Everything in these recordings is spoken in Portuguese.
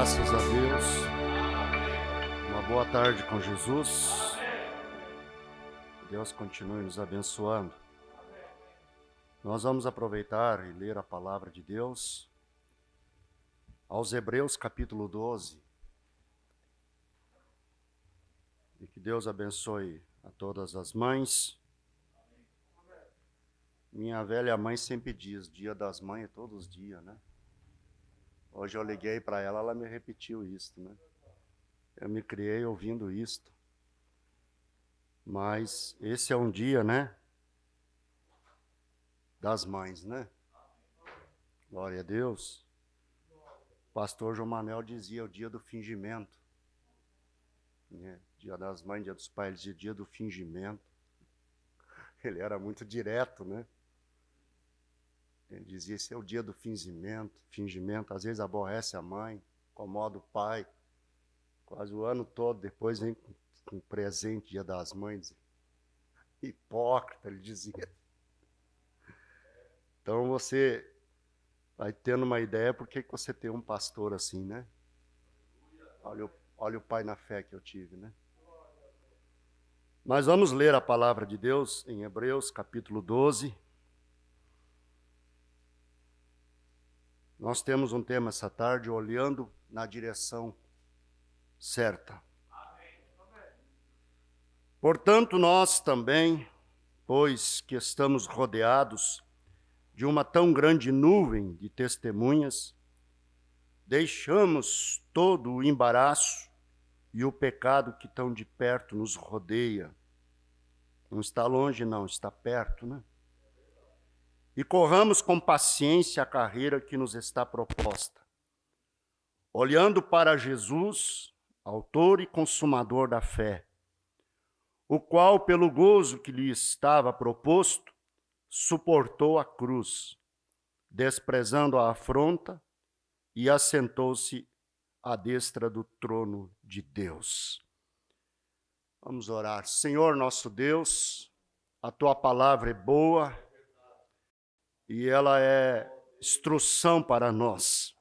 Graças a Deus. Uma boa tarde com Jesus. Deus continue nos abençoando. Nós vamos aproveitar e ler a palavra de Deus aos Hebreus capítulo 12. E que Deus abençoe a todas as mães. Minha velha mãe sempre diz, Dia das Mães é todos os dias, né? Hoje eu liguei para ela, ela me repetiu isso, né? Eu me criei ouvindo isto. Mas esse é um dia, né? Das mães, né? Glória a Deus. O pastor João Manuel dizia o dia do fingimento. Né? Dia das mães, dia dos pais, ele dizia dia do fingimento. Ele era muito direto, né? Ele dizia, esse é o dia do fingimento. Às vezes aborrece a mãe, incomoda o pai. Quase o ano todo, depois vem com presente, dia das mães. Hipócrita, ele dizia. Então você vai tendo uma ideia por que você tem um pastor assim, né? Olha o pai na fé que eu tive, né? Mas vamos ler a palavra de Deus em Hebreus capítulo 12. Nós temos um tema essa tarde, olhando na direção certa. Portanto, nós também, pois que estamos rodeados de uma tão grande nuvem de testemunhas, deixamos todo o embaraço e o pecado que tão de perto nos rodeia. Não está longe, não, está perto, né? E corramos com paciência a carreira que nos está proposta, olhando para Jesus, autor e consumador da fé, o qual, pelo gozo que lhe estava proposto, suportou a cruz, desprezando a afronta, e assentou-se à destra do trono de Deus. Vamos orar. Senhor nosso Deus, a tua palavra é boa e ela é instrução para nós.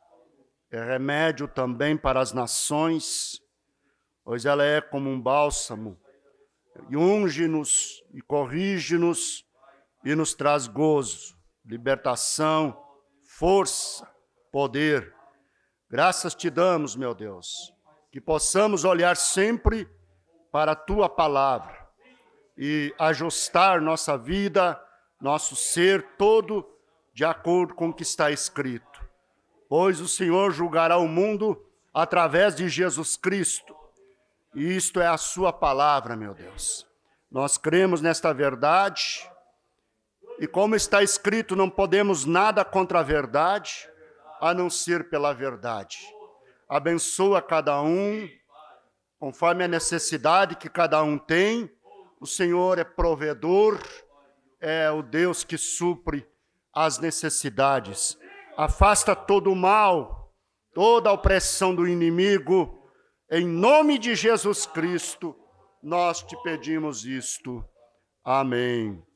É remédio também para as nações, pois ela é como um bálsamo e unge-nos e corrige-nos e nos traz gozo, libertação, força, poder. Graças te damos, meu Deus, que possamos olhar sempre para a tua palavra e ajustar nossa vida, nosso ser todo de acordo com o que está escrito. Pois o Senhor julgará o mundo através de Jesus Cristo. E isto é a sua palavra, meu Deus. Nós cremos nesta verdade e como está escrito, não podemos nada contra a verdade, a não ser pela verdade. Abençoa cada um, conforme a necessidade que cada um tem. O Senhor é provedor, é o Deus que supre as necessidades. Afasta todo o mal, toda a opressão do inimigo. Em nome de Jesus Cristo, nós te pedimos isto. Amém.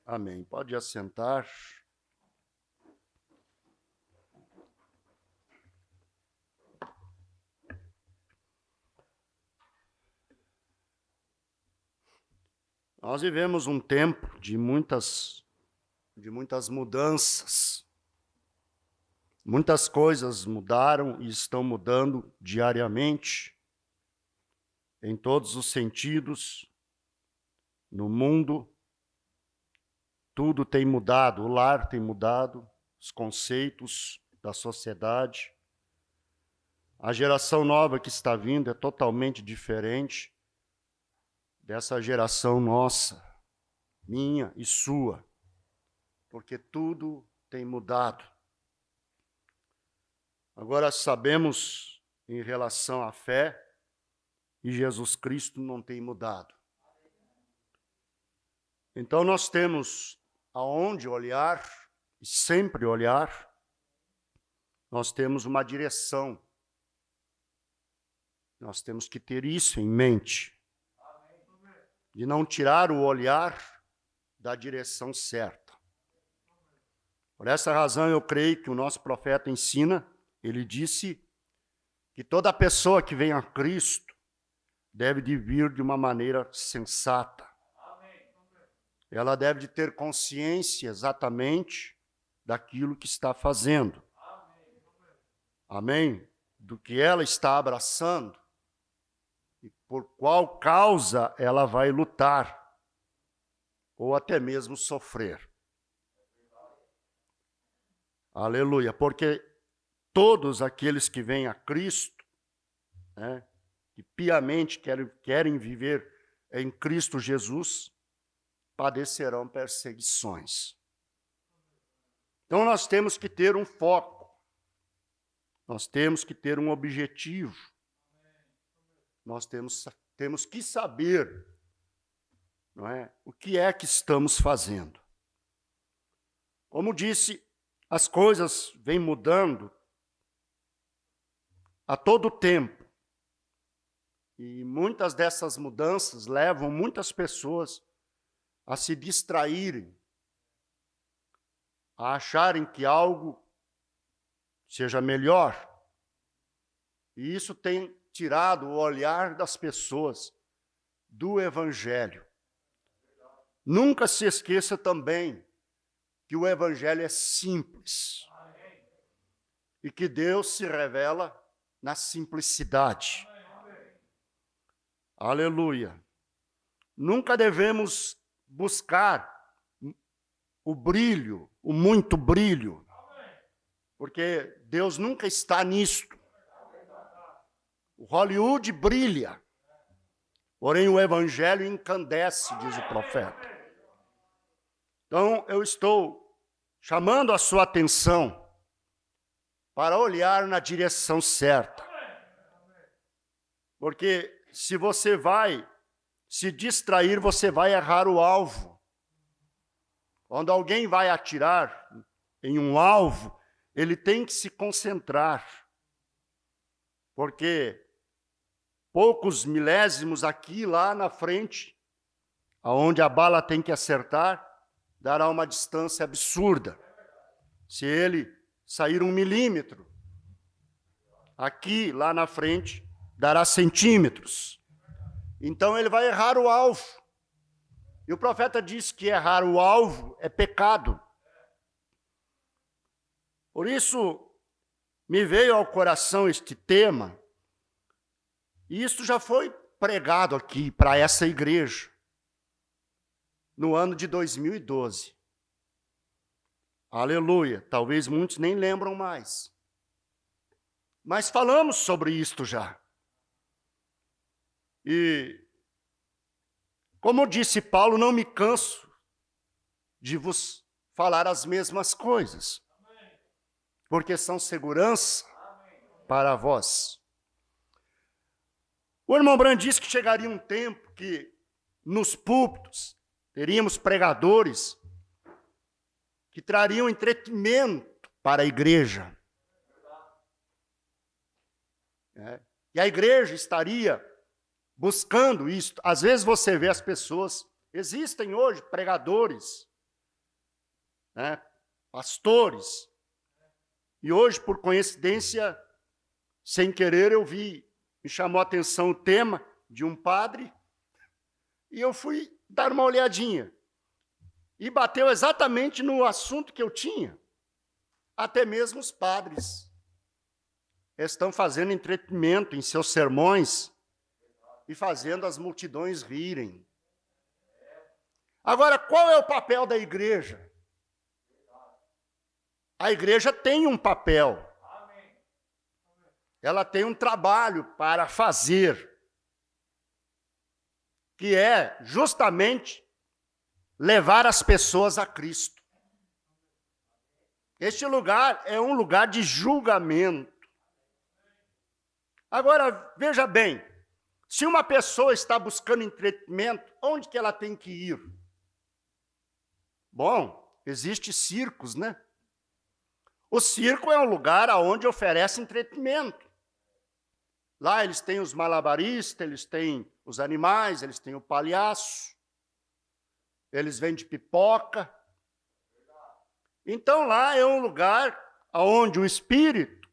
Amém. Pode assentar. Nós vivemos um tempo de muitas mudanças. Muitas coisas mudaram e estão mudando diariamente, em todos os sentidos, no mundo. Tudo tem mudado, o lar tem mudado, os conceitos da sociedade. A geração nova que está vindo é totalmente diferente dessa geração nossa, minha e sua, porque tudo tem mudado. Agora sabemos em relação à fé, e Jesus Cristo não tem mudado. Então nós temos aonde olhar, e sempre olhar, nós temos uma direção. Nós temos que ter isso em mente. De não tirar o olhar da direção certa. Por essa razão eu creio que o nosso profeta ensina, ele disse que toda pessoa que vem a Cristo deve de vir de uma maneira sensata. Ela deve de ter consciência exatamente daquilo que está fazendo. Amém? Do que ela está abraçando e por qual causa ela vai lutar ou até mesmo sofrer. Aleluia, porque todos aqueles que vêm a Cristo, né, que piamente querem viver em Cristo Jesus, padecerão perseguições. Então nós temos que ter um foco, nós temos que ter um objetivo, nós temos que saber, não é, o que é que estamos fazendo. Como disse, as coisas vêm mudando a todo tempo. E muitas dessas mudanças levam muitas pessoas a se distraírem, a acharem que algo seja melhor. E isso tem tirado o olhar das pessoas do Evangelho. Nunca se esqueça também que o Evangelho é simples e que Deus se revela na simplicidade. Aleluia. Nunca devemos buscar o brilho, o muito brilho, porque Deus nunca está nisto. O Hollywood brilha, porém o Evangelho encandece, diz o profeta. Então, eu estou chamando a sua atenção para olhar na direção certa. Porque se você vai se distrair, você vai errar o alvo. Quando alguém vai atirar em um alvo, ele tem que se concentrar. Porque poucos milésimos aqui, lá na frente, aonde a bala tem que acertar, dará uma distância absurda. Se ele sair 1 milímetro, aqui, lá na frente, dará centímetros. Então ele vai errar o alvo. E o profeta diz que errar o alvo é pecado. Por isso, me veio ao coração este tema, e isso já foi pregado aqui para essa igreja, no ano de 2012. Aleluia. Talvez muitos nem lembram mais. Mas falamos sobre isto já. E, como disse Paulo, não me canso de vos falar as mesmas coisas, porque são segurança para vós. O irmão Brand disse que chegaria um tempo que nos púlpitos teríamos pregadores que trariam entretenimento para a igreja. E a igreja estaria buscando isso. Às vezes você vê as pessoas, existem hoje pregadores, né, pastores, e hoje, por coincidência, sem querer, me chamou a atenção o tema de um padre, e eu fui dar uma olhadinha. E bateu exatamente no assunto que eu tinha. Até mesmo os padres estão fazendo entretenimento em seus sermões e fazendo as multidões rirem. Agora, qual é o papel da igreja? A igreja tem um papel. Ela tem um trabalho para fazer, que é justamente levar as pessoas a Cristo. Este lugar é um lugar de julgamento. Agora, veja bem, se uma pessoa está buscando entretenimento, onde que ela tem que ir? Bom, existem circos, né? O circo é um lugar onde oferece entretenimento. Lá eles têm os malabaristas, eles têm os animais, eles têm o palhaço, eles vendem pipoca. Então lá é um lugar onde o espírito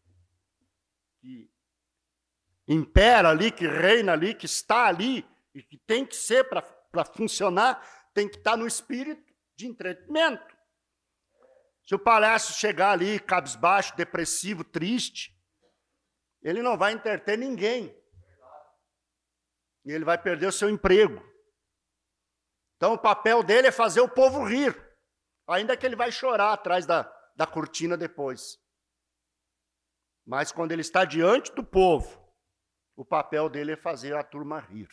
que impera ali, que reina ali, que está ali, e que tem que ser para funcionar, tem que estar no espírito de entretenimento. Se o palhaço chegar ali cabisbaixo, depressivo, triste, ele não vai entreter ninguém. E ele vai perder o seu emprego. Então o papel dele é fazer o povo rir, ainda que ele vai chorar atrás da cortina depois. Mas quando ele está diante do povo, o papel dele é fazer a turma rir.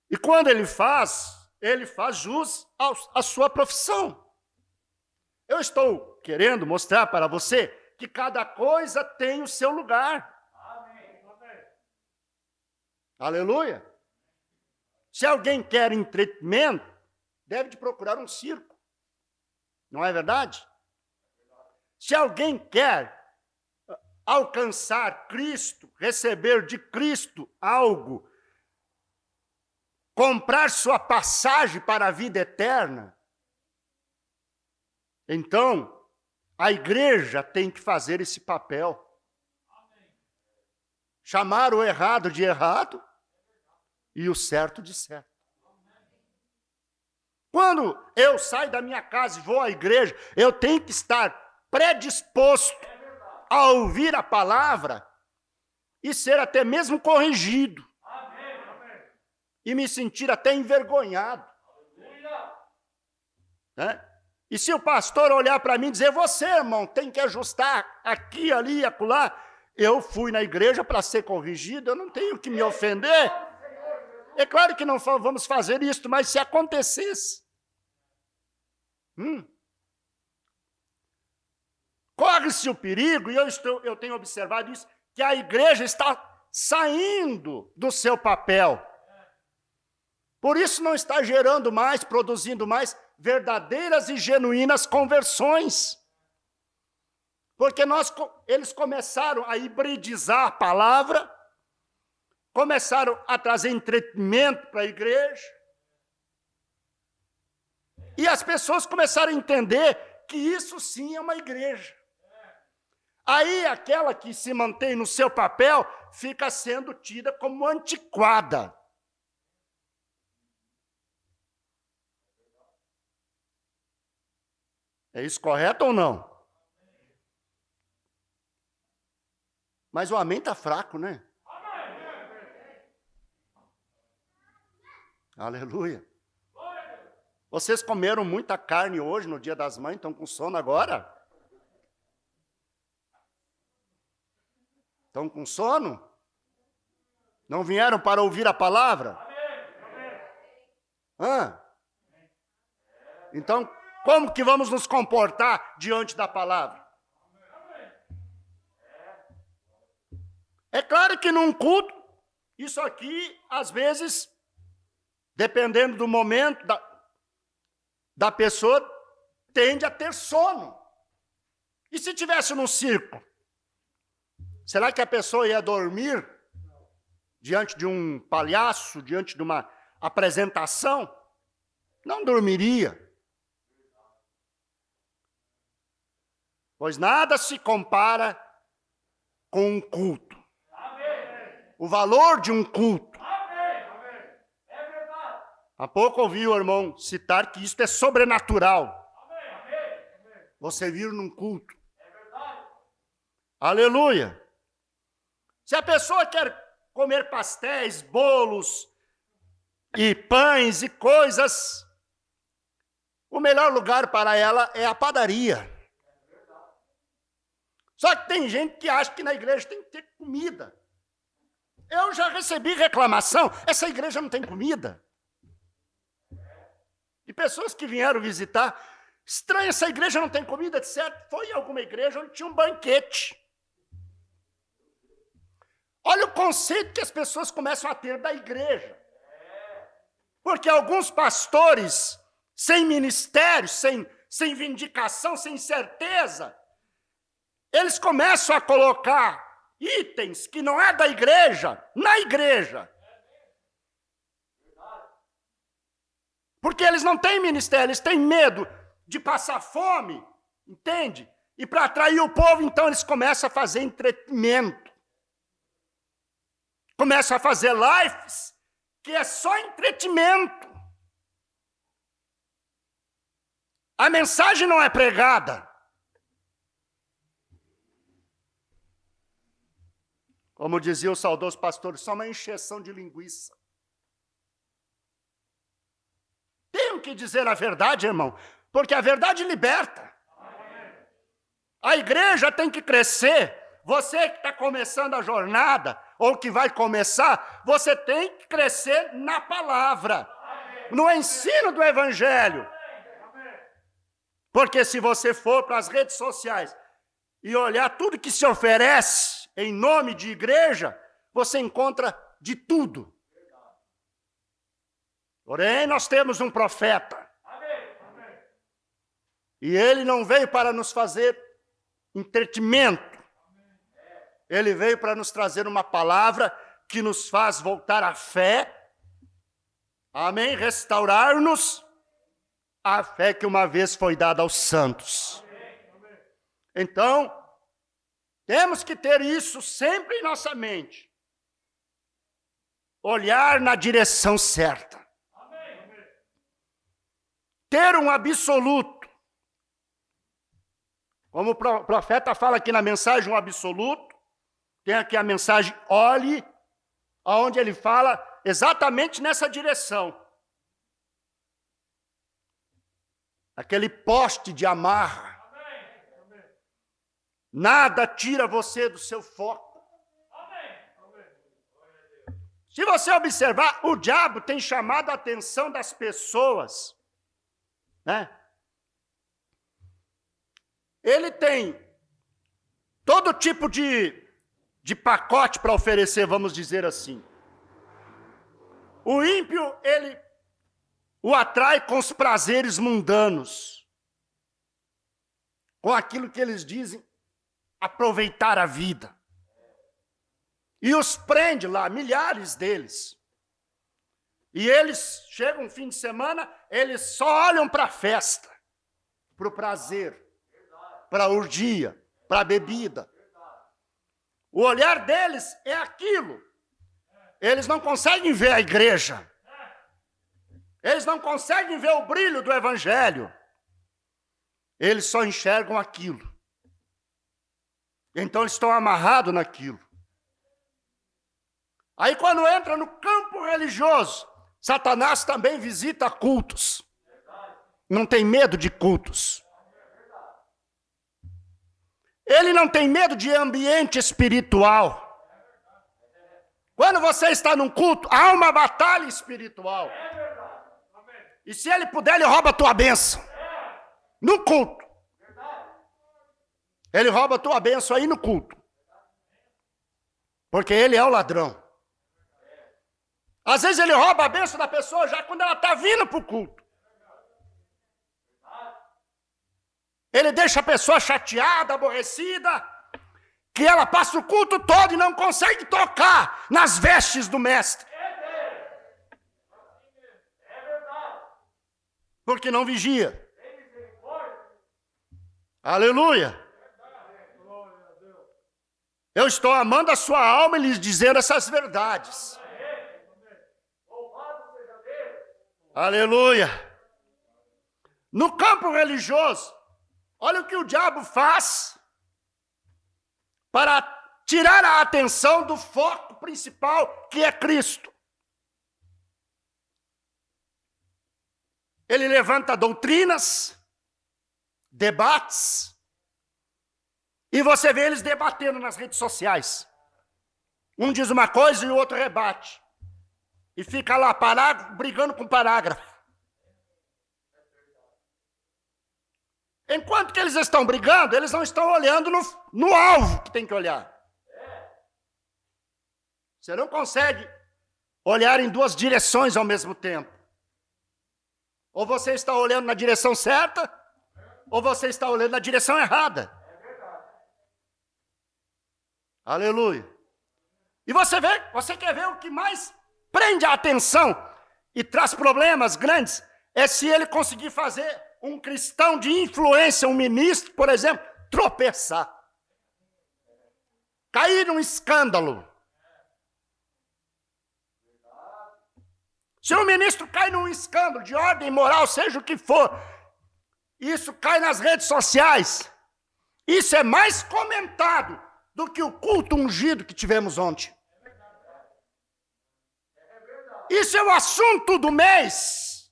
E quando ele faz jus à sua profissão. Eu estou querendo mostrar para você que cada coisa tem o seu lugar. Amém. Aleluia. Se alguém quer entretenimento, deve de procurar um circo. Não é verdade? Se alguém quer alcançar Cristo, receber de Cristo algo, comprar sua passagem para a vida eterna, então a igreja tem que fazer esse papel. Chamar o errado de errado e o certo de certo. Quando eu saio da minha casa e vou à igreja, eu tenho que estar predisposto a ouvir a palavra e ser até mesmo corrigido. E me sentir até envergonhado. E se o pastor olhar para mim e dizer, você, irmão, tem que ajustar aqui, ali e acolá, eu fui na igreja para ser corrigido, eu não tenho que me ofender. É claro que não vamos fazer isso, mas se acontecesse, corre-se o perigo, e eu tenho observado isso, que a igreja está saindo do seu papel. Por isso não está gerando mais, produzindo mais verdadeiras e genuínas conversões. Porque eles começaram a hibridizar a palavra, começaram a trazer entretenimento para a igreja, e as pessoas começaram a entender que isso sim é uma igreja. Aí aquela que se mantém no seu papel fica sendo tida como antiquada. É isso correto ou não? Mas o amém está fraco, né? Aleluia. Vocês comeram muita carne hoje, no Dia das Mães, estão com sono agora? Estão com sono? Não vieram para ouvir a palavra? Então, como que vamos nos comportar diante da palavra? É claro que num culto, isso aqui, às vezes, dependendo do momento da pessoa, tende a ter sono. E se tivesse num circo? Será que a pessoa ia dormir diante de um palhaço, diante de uma apresentação? Não dormiria. Pois nada se compara com um culto. O valor de um culto. Há pouco ouvi o irmão citar que isto é sobrenatural. Você vir num culto. Aleluia. Se a pessoa quer comer pastéis, bolos e pães e coisas, o melhor lugar para ela é a padaria. Só que tem gente que acha que na igreja tem que ter comida. Eu já recebi reclamação, essa igreja não tem comida. E pessoas que vieram visitar, estranho, essa igreja não tem comida, de certo? Foi em alguma igreja onde tinha um banquete. Olha o conceito que as pessoas começam a ter da igreja. Porque alguns pastores, sem ministério, sem vindicação, sem certeza, eles começam a colocar itens que não é da igreja, na igreja. Porque eles não têm ministério, eles têm medo de passar fome, entende? E para atrair o povo, então, eles começam a fazer entretenimento. começam a fazer lives que é só entretenimento. A mensagem não é pregada. Como dizia o saudoso pastor, só uma encheção de linguiça. Tenho que dizer a verdade, irmão, porque a verdade liberta. A igreja tem que crescer. Você que está começando a jornada, ou que vai começar, você tem que crescer na palavra, no ensino do evangelho. Porque se você for para as redes sociais e olhar tudo que se oferece em nome de igreja, você encontra de tudo. Porém, nós temos um profeta. E ele não veio para nos fazer entretenimento. Ele veio para nos trazer uma palavra que nos faz voltar à fé. Amém? Restaurar-nos a fé que uma vez foi dada aos santos. Então, temos que ter isso sempre em nossa mente. Olhar na direção certa. Ter um absoluto. Como o profeta fala aqui na mensagem, um absoluto. Tem aqui a mensagem, olhe, onde ele fala exatamente nessa direção. Aquele poste de amarra. Nada tira você do seu foco. Se você observar, o diabo tem chamado a atenção das pessoas, né? Ele tem todo tipo de pacote para oferecer, vamos dizer assim. O ímpio, ele o atrai com os prazeres mundanos, com aquilo que eles dizem, aproveitar a vida. E os prende lá, milhares deles. E eles chegam um fim de semana, eles só olham para a festa, para o prazer, para a orgia, para a bebida. O olhar deles é aquilo. Eles não conseguem ver a igreja. Eles não conseguem ver o brilho do evangelho. Eles só enxergam aquilo. Então eles estão amarrados naquilo. Aí quando entra no campo religioso, Satanás também visita cultos. Não tem medo de cultos. Ele não tem medo de ambiente espiritual. Quando você está num culto, há uma batalha espiritual. E se ele puder, ele rouba a tua bênção. No culto. Ele rouba a tua bênção aí no culto. Porque ele é o ladrão. Às vezes ele rouba a bênção da pessoa já quando ela está vindo para o culto. Ele deixa a pessoa chateada, aborrecida, que ela passa o culto todo e não consegue tocar nas vestes do mestre. Porque não vigia. Aleluia. Eu estou amando a sua alma e lhes dizendo essas verdades. Aleluia. No campo religioso, olha o que o diabo faz para tirar a atenção do foco principal, que é Cristo. Ele levanta doutrinas, debates, e você vê eles debatendo nas redes sociais. Um diz uma coisa e o outro rebate. E fica lá parágrafo, brigando com parágrafo. Enquanto que eles estão brigando, eles não estão olhando no alvo que tem que olhar. Você não consegue olhar em duas direções ao mesmo tempo. Ou você está olhando na direção certa, ou você está olhando na direção errada. Aleluia. E você quer ver o que mais prende a atenção e traz problemas grandes, é se ele conseguir fazer um cristão de influência, um ministro, por exemplo, tropeçar. Cair num escândalo. Se um ministro cai num escândalo de ordem moral, seja o que for, isso cai nas redes sociais. Isso é mais comentado do que o culto ungido que tivemos ontem. Isso é o assunto do mês.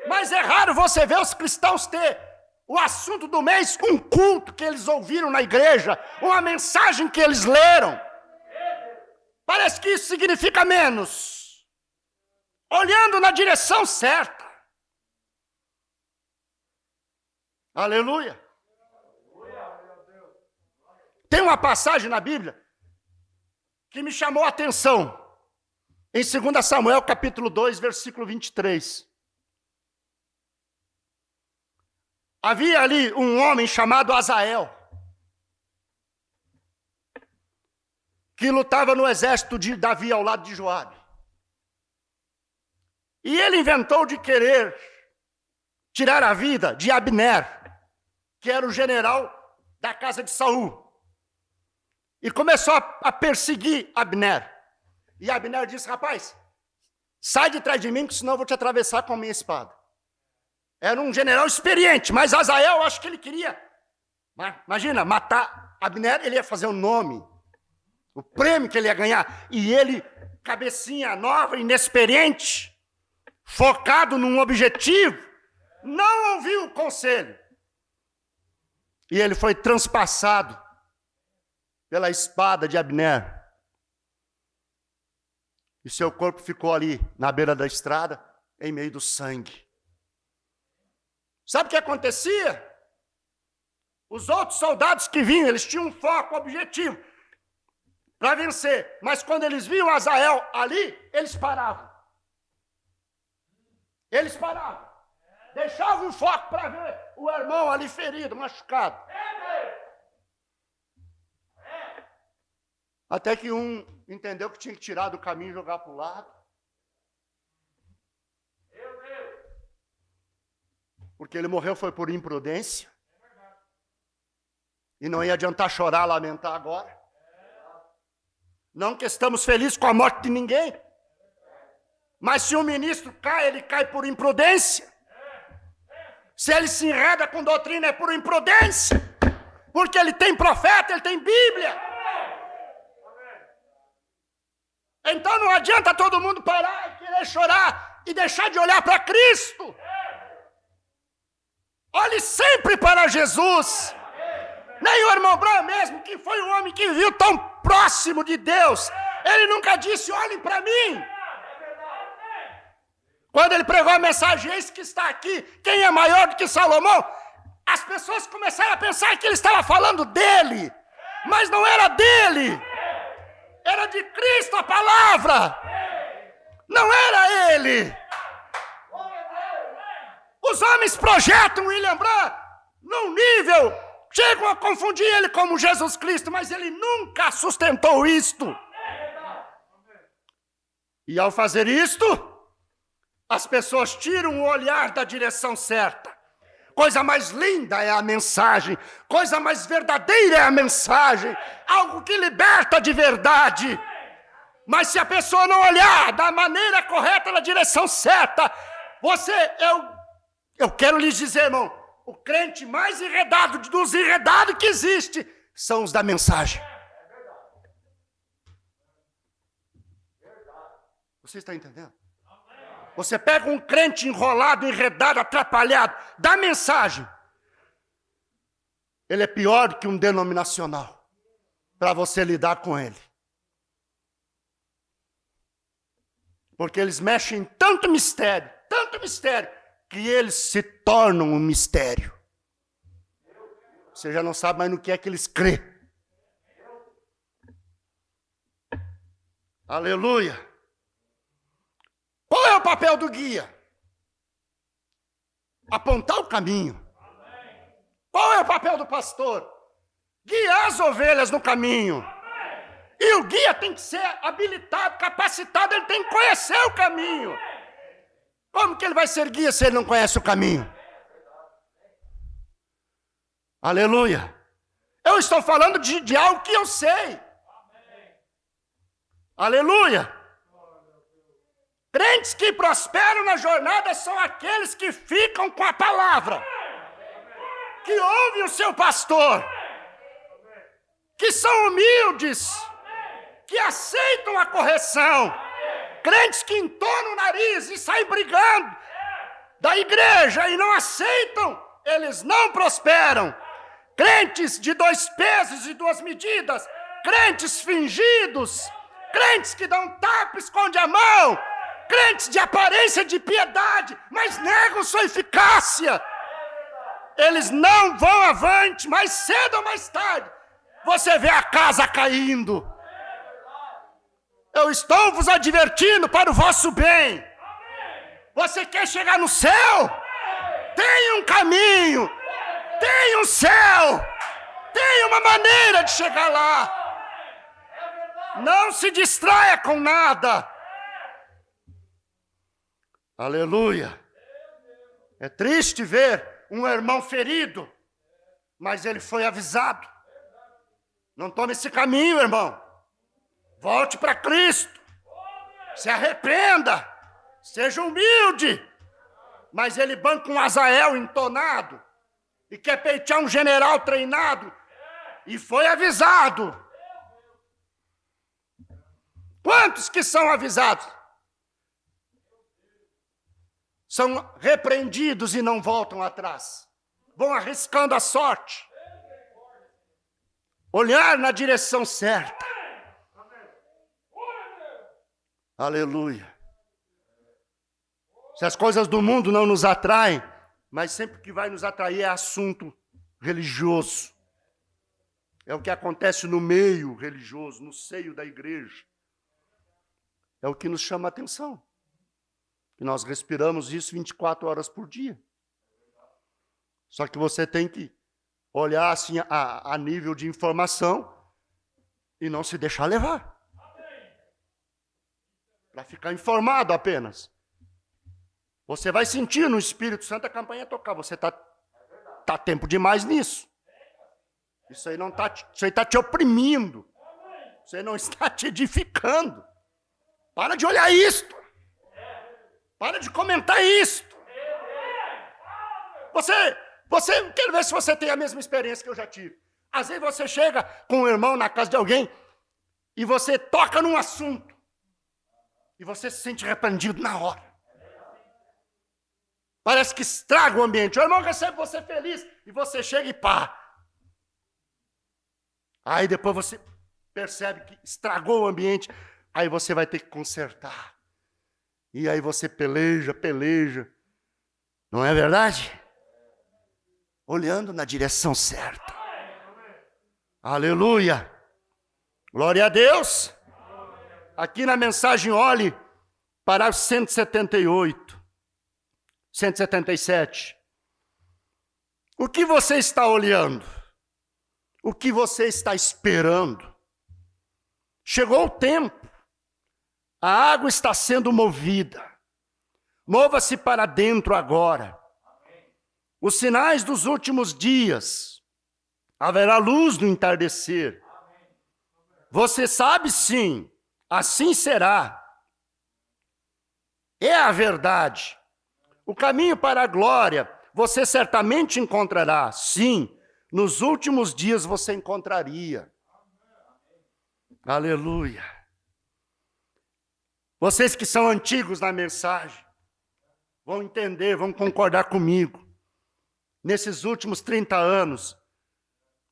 Mas é raro você ver os cristãos ter o assunto do mês, um culto que eles ouviram na igreja, uma mensagem que eles leram. Parece que isso significa menos. Olhando na direção certa. Aleluia. Tem uma passagem na Bíblia que me chamou a atenção. Em 2 Samuel, capítulo 2, versículo 23. Havia ali um homem chamado Azael, que lutava no exército de Davi ao lado de Joabe. E ele inventou de querer tirar a vida de Abner, que era o general da casa de Saul. E começou a perseguir Abner. E Abner disse, rapaz, sai de trás de mim, que senão eu vou te atravessar com a minha espada. Era um general experiente, mas Azael, acho que ele queria, imagina, matar Abner, ele ia fazer um nome, o prêmio que ele ia ganhar. E ele, cabecinha nova, inexperiente, focado num objetivo, não ouviu o conselho. E ele foi transpassado pela espada de Abner. E seu corpo ficou ali, na beira da estrada, em meio do sangue. Sabe o que acontecia? Os outros soldados que vinham, eles tinham um foco, um objetivo para vencer. Mas quando eles viam Azael ali, eles paravam. Eles paravam. Deixavam o foco para ver o irmão ali ferido, machucado. Até que um entendeu que tinha que tirar do caminho e jogar para o lado. Porque ele morreu foi por imprudência. E não ia adiantar chorar, lamentar agora. Não que estamos felizes com a morte de ninguém. Mas se um ministro cai, ele cai por imprudência. Se ele se enreda com doutrina, é por imprudência. Porque ele tem profeta, ele tem Bíblia. Então não adianta todo mundo parar e querer chorar e deixar de olhar para Cristo. Olhe sempre para Jesus. Nem o irmão Branham mesmo, que foi o homem que viu tão próximo de Deus, ele nunca disse, olhem para mim. Quando ele pregou a mensagem, eis que está aqui, quem é maior do que Salomão? As pessoas começaram a pensar que ele estava falando dele, mas não era dele. Era de Cristo a palavra. Não era ele. Os homens projetam William Branham num nível, chegam a confundir ele como Jesus Cristo, mas ele nunca sustentou isto. E ao fazer isto, as pessoas tiram o olhar da direção certa. Coisa mais linda é a mensagem, coisa mais verdadeira é a mensagem, algo que liberta de verdade. Mas se a pessoa não olhar da maneira correta, na direção certa, eu quero lhes dizer, irmão, o crente mais enredado dos enredados que existe são os da mensagem. Você está entendendo? Você pega um crente enrolado, enredado, atrapalhado, da mensagem. Ele é pior do que um denominacional, para você lidar com ele. Porque eles mexem em tanto mistério, que eles se tornam um mistério. Você já não sabe mais no que é que eles crêem. Aleluia. Qual é o papel do guia? Apontar o caminho. Qual é o papel do pastor? Guiar as ovelhas no caminho. E o guia tem que ser habilitado, capacitado, ele tem que conhecer o caminho. Como que ele vai ser guia se ele não conhece o caminho? Aleluia. Eu estou falando de algo que eu sei. Aleluia. Crentes que prosperam na jornada são aqueles que ficam com a palavra, que ouvem o seu pastor, que são humildes, que aceitam a correção. Crentes que entonam o nariz e saem brigando da igreja e não aceitam, eles não prosperam. Crentes de 2 pesos e 2 medidas, crentes fingidos, crentes que dão tapa, esconde a mão, crentes de aparência de piedade, mas negam sua eficácia. Eles não vão avante, mais cedo ou mais tarde. Você vê a casa caindo. Eu estou vos advertindo para o vosso bem. Você quer chegar no céu? Tem um caminho, tem um céu, tem uma maneira de chegar lá. Não se distraia com nada. Aleluia. É triste ver um irmão ferido, mas ele foi avisado. Não tome esse caminho, irmão. Volte para Cristo. Se arrependa. Seja humilde. Mas ele banca um Azael entonado e quer peitear um general treinado e foi avisado. Quantos que são avisados? São repreendidos e não voltam atrás. Vão arriscando a sorte. Olhar na direção certa. Aleluia. Se as coisas do mundo não nos atraem, mas sempre que vai nos atrair é assunto religioso. É o que acontece no meio religioso, no seio da igreja. É o que nos chama a atenção. E nós respiramos isso 24 horas por dia. Só que você tem que olhar assim a nível de informação e não se deixar levar. Para ficar informado apenas. Você vai sentir no Espírito Santo a campanha tocar. Você tá tempo demais nisso. Isso aí está te oprimindo. Isso aí não está te edificando. Para de olhar isto. Para de comentar isto. Quero ver se você tem a mesma experiência que eu já tive. Às vezes você chega com um irmão na casa de alguém e você toca num assunto. E você se sente repreendido na hora. Parece que estraga o ambiente. O irmão recebe você feliz e você chega e pá. Aí depois você percebe que estragou o ambiente. Aí você vai ter que consertar. E aí você peleja. Não é verdade? Olhando na direção certa. Aleluia. Glória a Deus. Aqui na mensagem, olhe para o 178, 177. O que você está olhando? O que você está esperando? Chegou o tempo. A água está sendo movida. Mova-se para dentro agora. Os sinais dos últimos dias. Haverá luz no entardecer. Você sabe sim. Assim será. É a verdade. O caminho para a glória você certamente encontrará. Sim, nos últimos dias você encontraria. Aleluia. Vocês que são antigos na mensagem, vão entender, vão concordar comigo. Nesses últimos 30 anos,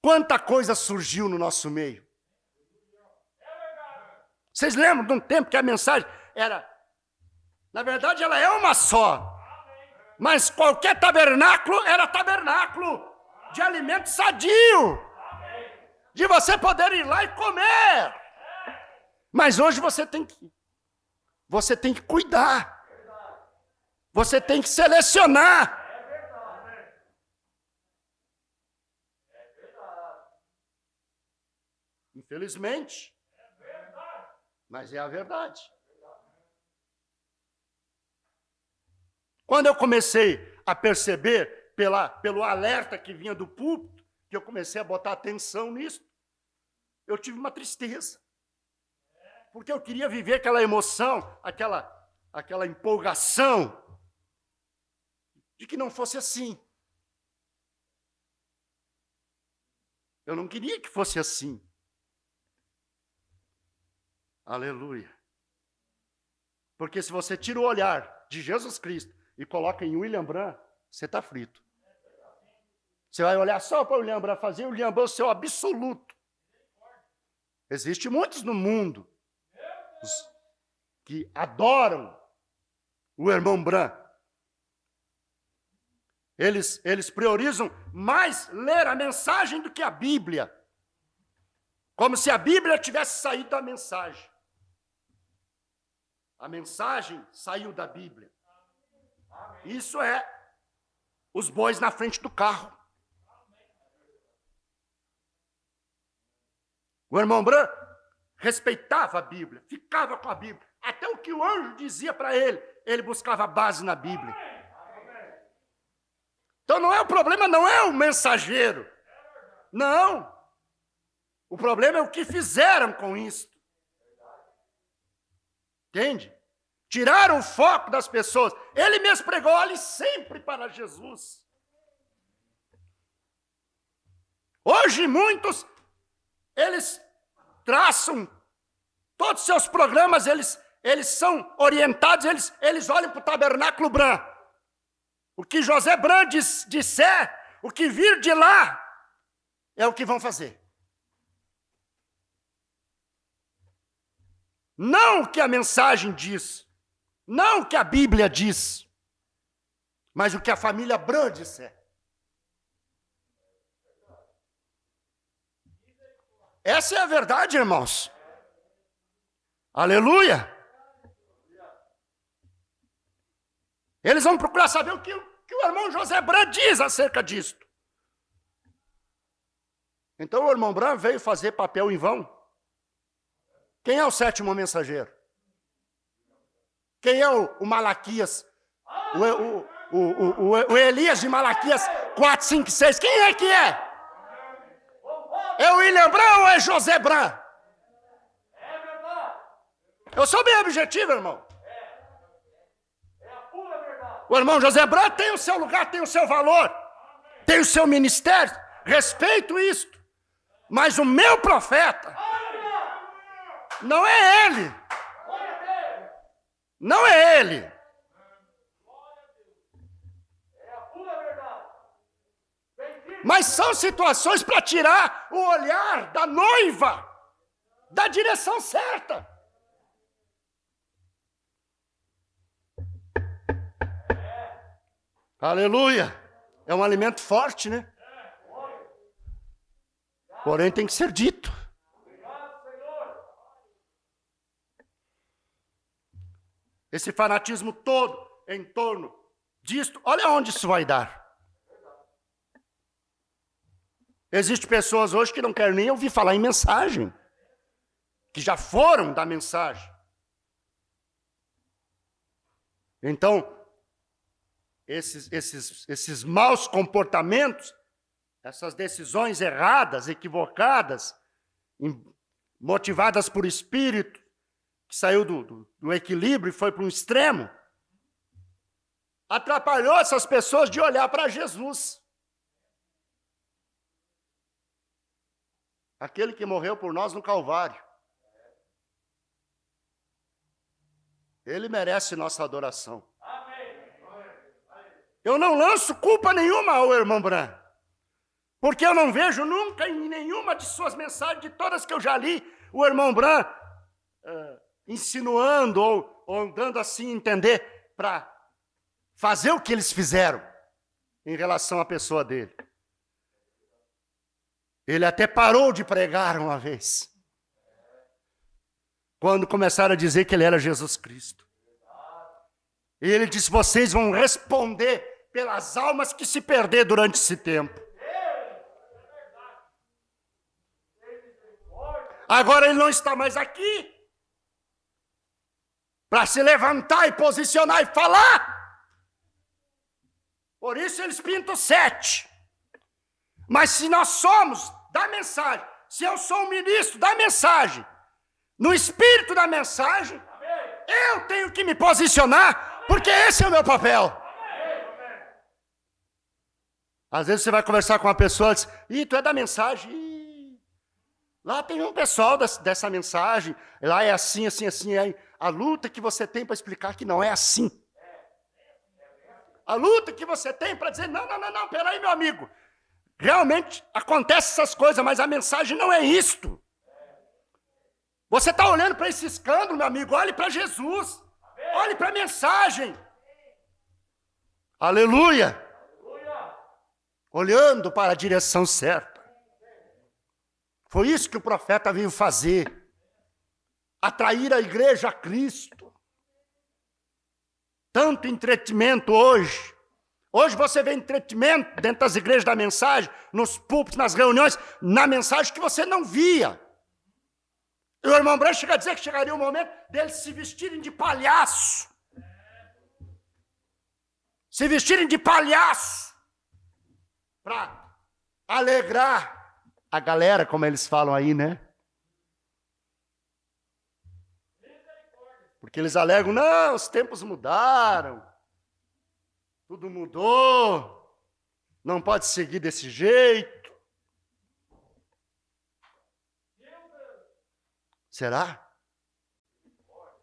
quanta coisa surgiu no nosso meio. Vocês lembram de um tempo que a mensagem era... Na verdade, ela é uma só. Mas qualquer tabernáculo era tabernáculo de alimento sadio. De você poder ir lá e comer. Mas hoje você tem que cuidar. Você tem que selecionar. Infelizmente. Mas é a verdade. Quando eu comecei a perceber, pelo alerta que vinha do púlpito, que eu comecei a botar atenção nisso, eu tive uma tristeza. Porque eu queria viver aquela emoção, aquela empolgação de que não fosse assim. Eu não queria que fosse assim. Aleluia. Porque se você tira o olhar de Jesus Cristo e coloca em William Branham, você está frito. Você vai olhar só para o William Branham fazer, o William Branham é o seu absoluto. Existem muitos no mundo que adoram o irmão Branham. Eles priorizam mais ler a mensagem do que a Bíblia. Como se a Bíblia tivesse saído da mensagem. A mensagem saiu da Bíblia. Isso é os bois na frente do carro. O irmão Branham respeitava a Bíblia, ficava com a Bíblia. Até o que o anjo dizia para ele buscava base na Bíblia. Então não é o problema, não é o mensageiro. Não. O problema é o que fizeram com isso. Entende? Tiraram o foco das pessoas. Ele mesmo pregou, olhe sempre para Jesus. Hoje muitos, eles traçam todos os seus programas, eles são orientados, eles olham para o tabernáculo Branham. O que José Branham disser, o que vir de lá, é o que vão fazer. Não o que a mensagem diz, não o que a Bíblia diz, mas o que a família Branham disser. Essa é a verdade, irmãos. Aleluia. Eles vão procurar saber o que o irmão José Branham diz acerca disso. Então o irmão Branham veio fazer papel em vão. Quem é o sétimo mensageiro? Quem é o Malaquias? O Elias de Malaquias 4, 5, 6. Quem é que é? É o William Branham ou é José Branham? Eu sou bem objetivo, irmão. O irmão José Branham tem o seu lugar, tem o seu valor, tem o seu ministério, respeito isto. Mas o meu profeta não é ele. Não é ele. Mas são situações para tirar o olhar da noiva da direção certa. Aleluia. É um alimento forte, né? Porém tem que ser dito. Esse fanatismo todo em torno disto, olha onde isso vai dar. Existem pessoas hoje que não querem nem ouvir falar em mensagem, que já foram da mensagem. Então, esses maus comportamentos, essas decisões erradas, equivocadas, motivadas por espírito, que saiu do equilíbrio e foi para um extremo, atrapalhou essas pessoas de olhar para Jesus. Aquele que morreu por nós no Calvário. Ele merece nossa adoração. Eu não lanço culpa nenhuma ao irmão Branham, porque eu não vejo nunca em nenhuma de suas mensagens, de todas que eu já li, o irmão Branham insinuando ou dando assim a entender para fazer o que eles fizeram em relação à pessoa dele. Ele até parou de pregar uma vez, quando começaram a dizer que ele era Jesus Cristo. E ele disse, vocês vão responder pelas almas que se perder durante esse tempo. Agora ele não está mais aqui para se levantar e posicionar e falar. Por isso eles pintam 7. Mas se nós somos da mensagem, se eu sou um ministro da mensagem, no espírito da mensagem, Eu tenho que me posicionar, porque esse é o meu papel. Às vezes você vai conversar com uma pessoa e diz, tu é da mensagem. Lá tem um pessoal dessa mensagem, lá é assim, assim, assim. Aí a luta que você tem para explicar que não é assim. A luta que você tem para dizer, não, peraí, meu amigo. Realmente acontecem essas coisas, mas a mensagem não é isto. Você está olhando para esse escândalo, meu amigo, olhe para Jesus. Olhe para a mensagem. Aleluia. Olhando para a direção certa. Foi isso que o profeta veio fazer. Atrair a igreja a Cristo. Tanto entretenimento hoje. Hoje você vê entretenimento dentro das igrejas da mensagem, nos púlpitos, nas reuniões, na mensagem que você não via. E o irmão Branco chega a dizer que chegaria o momento deles se vestirem de palhaço. Se vestirem de palhaço. Para alegrar a galera, como eles falam aí, né? Porque eles alegam, não, os tempos mudaram. Tudo mudou. Não pode seguir desse jeito. Será?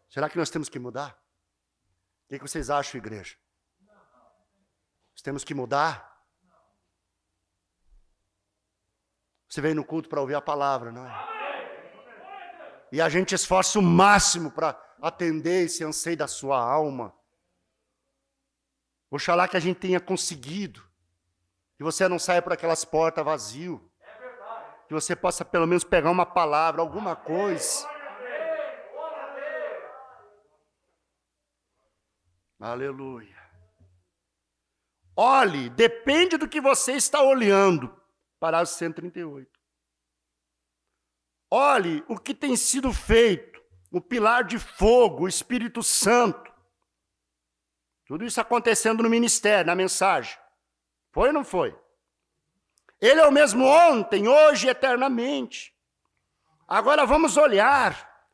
Será que nós temos que mudar? O que vocês acham, igreja? Nós temos que mudar? Você veio no culto para ouvir a palavra, não é? E a gente esforça o máximo para atender esse anseio da sua alma. Oxalá que a gente tenha conseguido. Que você não saia por aquelas portas vazio. Que você possa pelo menos pegar uma palavra, alguma coisa. Aleluia. Olhe, depende do que você está olhando. Parágrafo 138. Olhe o que tem sido feito. O pilar de fogo, o Espírito Santo. Tudo isso acontecendo no ministério, na mensagem. Foi ou não foi? Ele é o mesmo ontem, hoje e eternamente. Agora vamos olhar.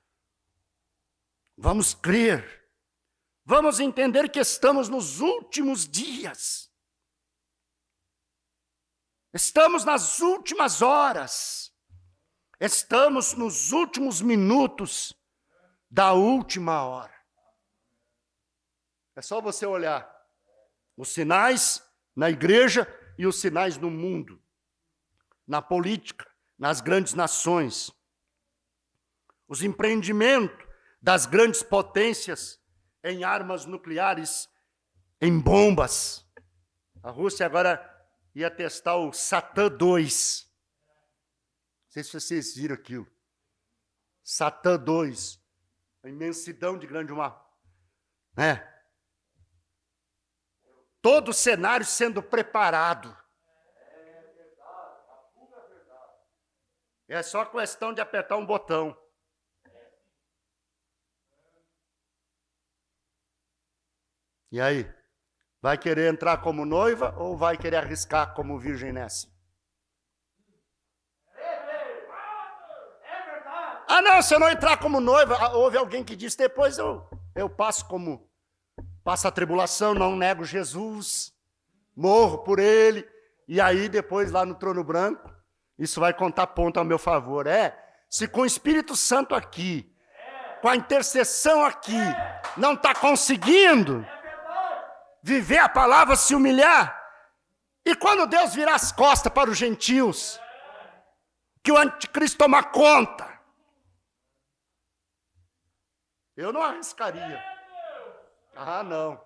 Vamos crer. Vamos entender que estamos nos últimos dias. Estamos nas últimas horas. Estamos nos últimos minutos da última hora. É só você olhar os sinais na igreja e os sinais no mundo, na política, nas grandes nações. Os empreendimentos das grandes potências em armas nucleares, em bombas. A Rússia agora ia testar o Satã 2. Não sei se vocês viram aquilo. Satã 2. A imensidão de grande mar. Né? Todo o cenário sendo preparado. É só questão de apertar um botão. E aí? Vai querer entrar como noiva ou vai querer arriscar como virgem nessa? Ah, não, se eu não entrar como noiva, houve alguém que disse, depois eu passo a tribulação, não nego Jesus, morro por ele, e aí depois lá no trono branco, isso vai contar ponto ao meu favor. Se com o Espírito Santo aqui, com a intercessão aqui, não está conseguindo viver a palavra, se humilhar, e quando Deus virar as costas para os gentios, que o anticristo toma conta, eu não arriscaria. Ah, não.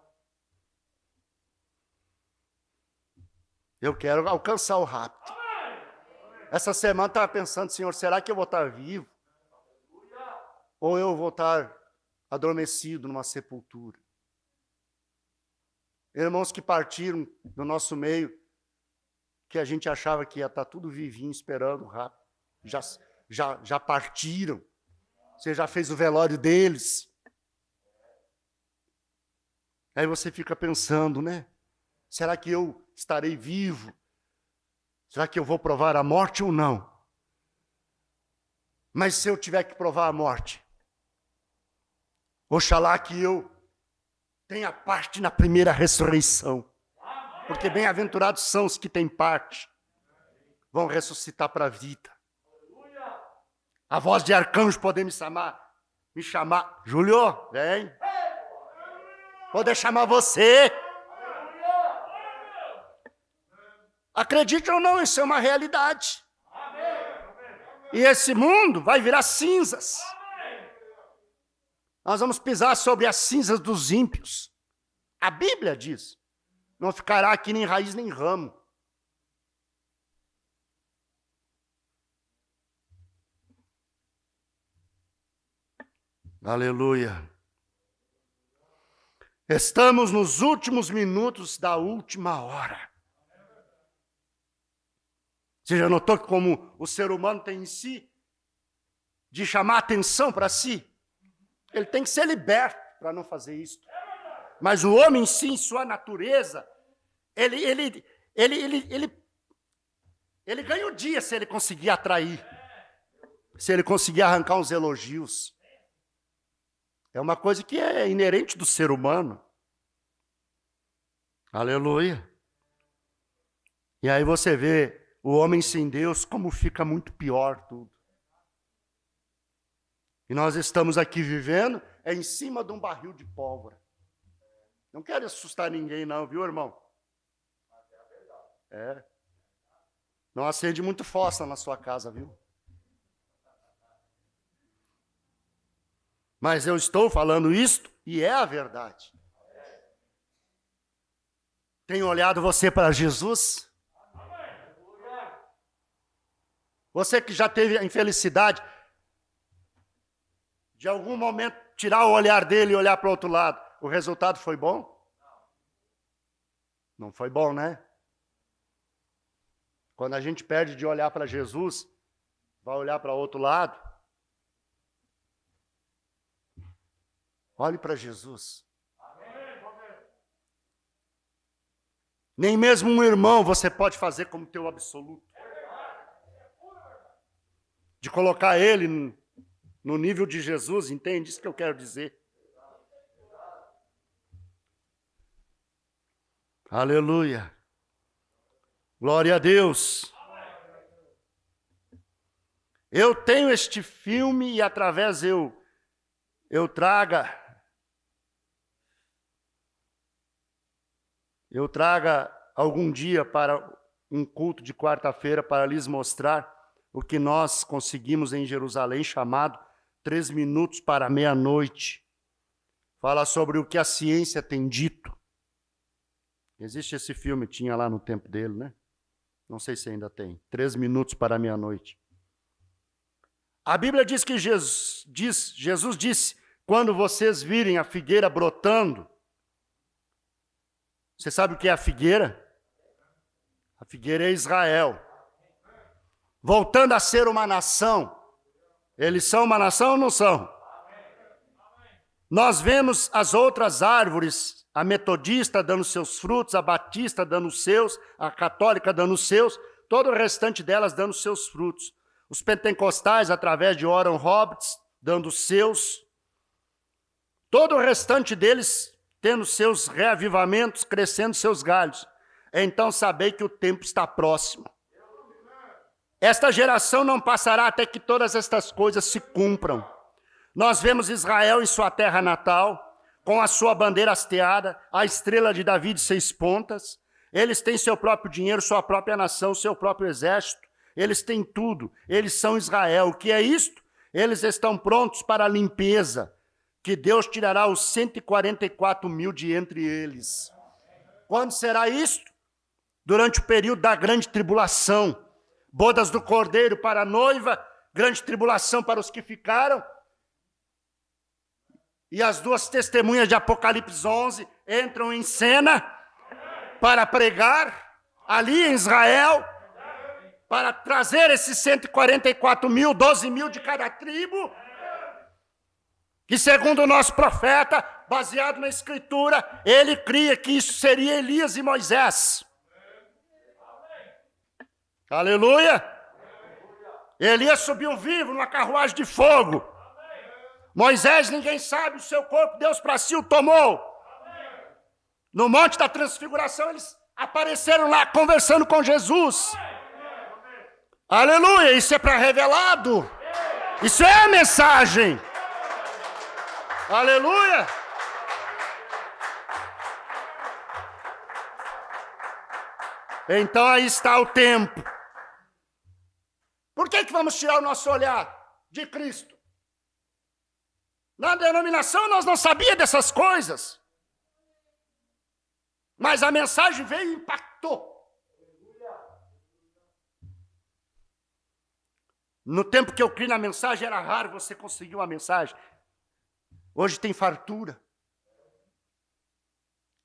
Eu quero alcançar o rapto. Essa semana eu estava pensando, Senhor, será que eu vou estar vivo? Ou eu vou estar adormecido numa sepultura? Irmãos que partiram do nosso meio, que a gente achava que ia estar tudo vivinho, esperando o rapto, já partiram. Você já fez o velório deles. Aí você fica pensando, né? Será que eu estarei vivo? Será que eu vou provar a morte ou não? Mas se eu tiver que provar a morte, Oxalá que eu tenha parte na primeira ressurreição. Porque bem-aventurados são os que têm parte. Vão ressuscitar para a vida. A voz de arcanjo poder me chamar. Júlio, vem. Poder chamar você. Acredite ou não, isso é uma realidade. E esse mundo vai virar cinzas. Nós vamos pisar sobre as cinzas dos ímpios. A Bíblia diz, não ficará aqui nem raiz nem ramo. Aleluia. Estamos nos últimos minutos da última hora. Você já notou que como o ser humano tem em si de chamar atenção para si? Ele tem que ser liberto para não fazer isso. Mas o homem em si, em sua natureza, ele ganha o dia se ele conseguir atrair, se ele conseguir arrancar uns elogios. É uma coisa que é inerente do ser humano. Aleluia. E aí você vê o homem sem Deus como fica muito pior tudo. E nós estamos aqui vivendo em cima de um barril de pólvora. Não quero assustar ninguém não, viu, irmão? É. Não acende muito fósforo na sua casa, viu? Mas eu estou falando isto e é a verdade. Tem olhado você para Jesus? Você que já teve a infelicidade de algum momento tirar o olhar dele e olhar para o outro lado, o resultado foi bom? Não foi bom, né? Quando a gente perde de olhar para Jesus, vai olhar para o outro lado. Olhe para Jesus. Nem mesmo um irmão você pode fazer como teu absoluto. De colocar ele no nível de Jesus, entende? Isso que eu quero dizer. Aleluia. Glória a Deus. Eu tenho este filme e através eu traga algum dia para um culto de quarta-feira para lhes mostrar o que nós conseguimos em Jerusalém, chamado 3 minutos para meia-noite. Fala sobre o que a ciência tem dito. Existe esse filme, tinha lá no tempo dele, né? Não sei se ainda tem. 3 minutos para meia-noite. A Bíblia diz que Jesus disse, quando vocês virem a figueira brotando, você sabe o que é a figueira? A figueira é Israel. Voltando a ser uma nação. Eles são uma nação ou não são? Nós vemos as outras árvores, a metodista dando seus frutos, a batista dando os seus, a católica dando os seus, todo o restante delas dando seus frutos. Os pentecostais, através de Oral Roberts, dando os seus. Todo o restante deles tendo seus reavivamentos, crescendo seus galhos. Então sabei que o tempo está próximo. Esta geração não passará até que todas estas coisas se cumpram. Nós vemos Israel em sua terra natal, com a sua bandeira hasteada, a estrela de Davi de 6 pontas. Eles têm seu próprio dinheiro, sua própria nação, seu próprio exército. Eles têm tudo. Eles são Israel. O que é isto? Eles estão prontos para a limpeza, que Deus tirará os 144 mil de entre eles. Quando será isto? Durante o período da grande tribulação. Bodas do Cordeiro para a noiva, grande tribulação para os que ficaram. E as 2 testemunhas de Apocalipse 11 entram em cena para pregar ali em Israel, para trazer esses 144 mil, 12 mil de cada tribo, que segundo o nosso profeta, baseado na Escritura, ele cria que isso seria Elias e Moisés. Aleluia! Elias subiu vivo numa carruagem de fogo. Moisés, ninguém sabe, o seu corpo Deus para si o tomou. No Monte da Transfiguração, eles apareceram lá conversando com Jesus. Aleluia, isso é para revelado. Isso é a mensagem. Aleluia. Então aí está o tempo. Por que vamos tirar o nosso olhar de Cristo? Na denominação nós não sabíamos dessas coisas. Mas a mensagem veio e impactou. No tempo que eu criei na mensagem, era raro você conseguir uma mensagem. Hoje tem fartura.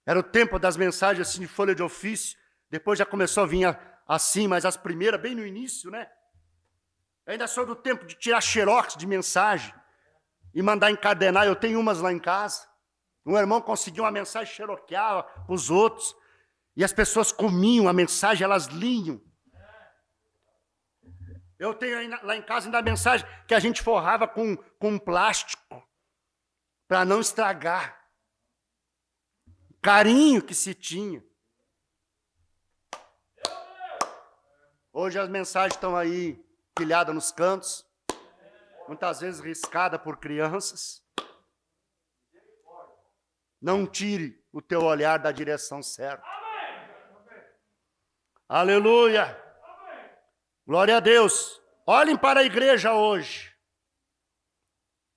Era o tempo das mensagens assim de folha de ofício. Depois já começou a vir assim, mas as primeiras, bem no início, né? Eu ainda sou do tempo de tirar xerox de mensagem e mandar encadenar. Eu tenho umas lá em casa. Um irmão conseguiu uma mensagem, xeroqueava para os outros. E as pessoas comiam a mensagem, elas liam. Eu tenho lá em casa ainda a mensagem que a gente forrava com plástico para não estragar. Carinho que se tinha. Hoje as mensagens estão aí pilhadas nos cantos, muitas vezes riscadas por crianças. Não tire o teu olhar da direção certa. Aleluia! Glória a Deus. Olhem para a igreja hoje.